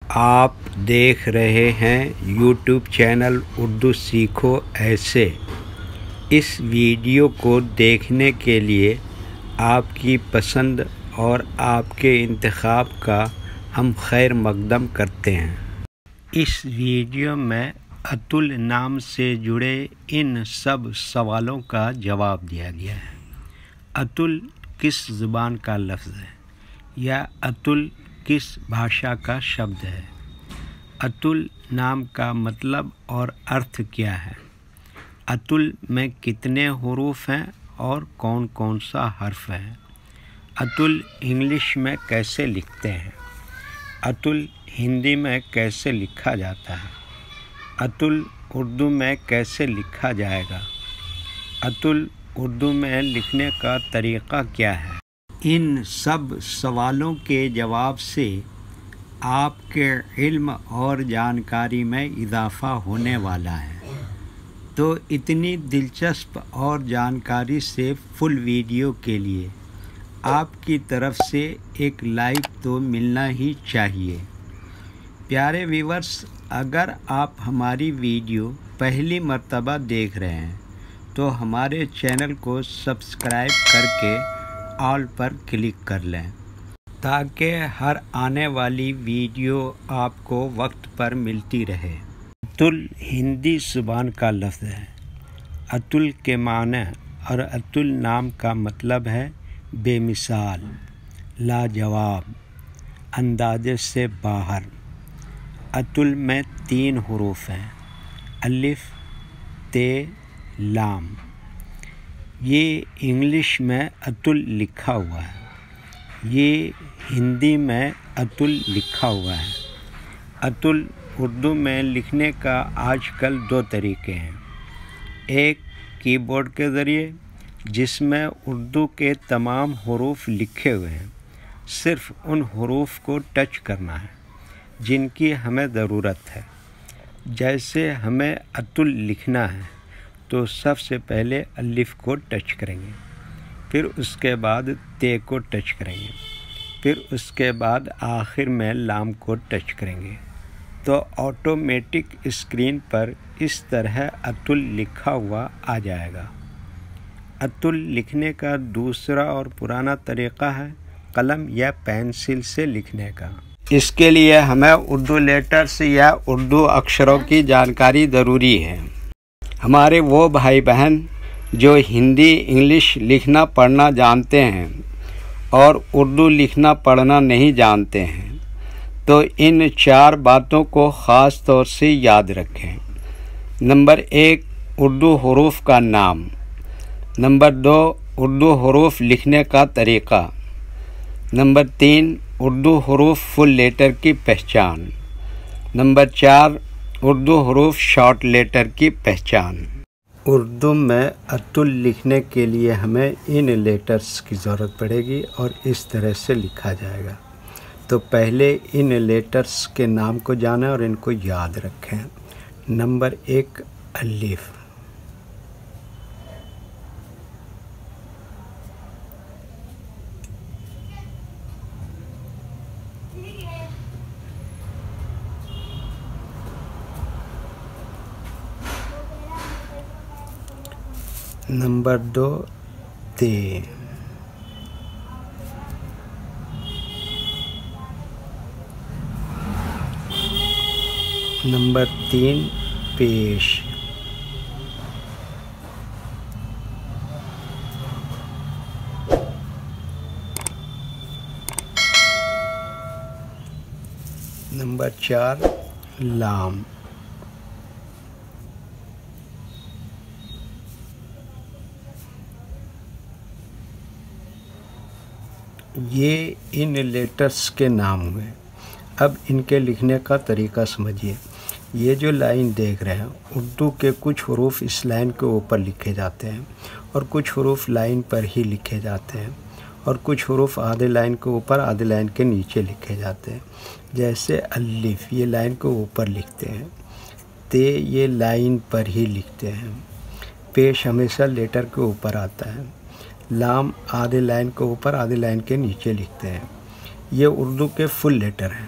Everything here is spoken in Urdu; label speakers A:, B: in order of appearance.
A: آپ دیکھ رہے ہیں یوٹیوب چینل اردو سیکھو ایسے۔ اس ویڈیو کو دیکھنے کے لیے آپ کی پسند اور آپ کے انتخاب کا ہم خیر مقدم کرتے ہیں۔ اس ویڈیو میں اتل نام سے جڑے ان سب سوالوں کا جواب دیا گیا ہے۔ اتل کس زبان کا لفظ ہے یا اتل کس بھاشا کا شبد ہے؟ اتل نام کا مطلب اور ارتھ کیا ہے؟ اتل میں کتنے حروف ہیں اور کون کون سا حرف ہے؟ اتل انگلش میں کیسے لکھتے ہیں؟ اتل ہندی میں کیسے لکھا جاتا ہے؟ اتل اردو میں کیسے لکھا جائے گا؟ اتل اردو میں لکھنے کا طریقہ کیا ہے؟ ان سب سوالوں کے جواب سے آپ کے علم اور جانکاری میں اضافہ ہونے والا ہے، تو اتنی دلچسپ اور جانکاری سے فل ویڈیو کے لیے آپ کی طرف سے ایک لائک تو ملنا ہی چاہیے۔ پیارے ویورز، اگر آپ ہماری ویڈیو پہلی مرتبہ دیکھ رہے ہیں تو ہمارے چینل کو سبسکرائب کر کے آل پر کلک کر لیں تاکہ ہر آنے والی ویڈیو آپ کو وقت پر ملتی رہے۔ اتل ہندی زبان کا لفظ ہے۔ اتل کے معنی اور اتل نام کا مطلب ہے بے مثال، لاجواب، اندازے سے باہر۔ اتل میں 3 حروف ہیں: الف، ت، لام۔ یہ انگلش میں اتل لکھا ہوا ہے، یہ ہندی میں اتل لکھا ہوا ہے۔ اتل اردو میں لکھنے کا آج کل 2 طریقے ہیں۔ ایک کی بورڈ کے ذریعے، جس میں اردو کے تمام حروف لکھے ہوئے ہیں، صرف ان حروف کو ٹچ کرنا ہے جن کی ہمیں ضرورت ہے۔ جیسے ہمیں اتل لکھنا ہے تو سب سے پہلے الف کو ٹچ کریں گے، پھر اس کے بعد ت کو ٹچ کریں گے، پھر اس کے بعد آخر میں لام کو ٹچ کریں گے، تو آٹومیٹک اسکرین پر اس طرح اتل لکھا ہوا آ جائے گا۔ اتل لکھنے کا دوسرا اور پرانا طریقہ ہے قلم یا پینسل سے لکھنے کا۔ اس کے لیے ہمیں اردو لیٹرز یا اردو اکشروں کی جانکاری ضروری ہے۔ ہمارے وہ بھائی بہن جو ہندی انگلش لکھنا پڑھنا جانتے ہیں اور اردو لکھنا پڑھنا نہیں جانتے ہیں تو ان 4 باتوں کو خاص طور سے یاد رکھیں۔ نمبر 1، اردو حروف کا نام۔ نمبر 2، اردو حروف لکھنے کا طریقہ۔ نمبر 3، اردو حروف فل لیٹر کی پہچان۔ نمبر 4، اردو حروف شارٹ لیٹر کی پہچان۔ اردو میں اتل لکھنے کے لیے ہمیں ان لیٹرز کی ضرورت پڑے گی اور اس طرح سے لکھا جائے گا۔ تو پہلے ان لیٹرز کے نام کو جانیں اور ان کو یاد رکھیں۔ نمبر 1، الف۔ نمبر 2، ت۔ نمبر 3، پیش۔ نمبر 4، لام۔ یہ ان لیٹرز کے نام ہوئے۔ اب ان کے لکھنے کا طریقہ سمجھیے۔ یہ جو لائن دیکھ رہے ہیں، اردو کے کچھ حروف اس لائن کے اوپر لکھے جاتے ہیں اور کچھ حروف لائن پر ہی لکھے جاتے ہیں اور کچھ حروف آدھے لائن کے اوپر آدھے لائن کے نیچے لکھے جاتے ہیں۔ جیسے الف، یہ لائن کے اوپر لکھتے ہیں۔ ت، یہ لائن پر ہی لکھتے ہیں۔ پیش ہمیشہ لیٹر کے اوپر آتا ہے۔ لام آدھے لائن کے اوپر آدھے لائن کے نیچے لکھتے ہیں۔ یہ اردو کے فل لیٹر ہیں۔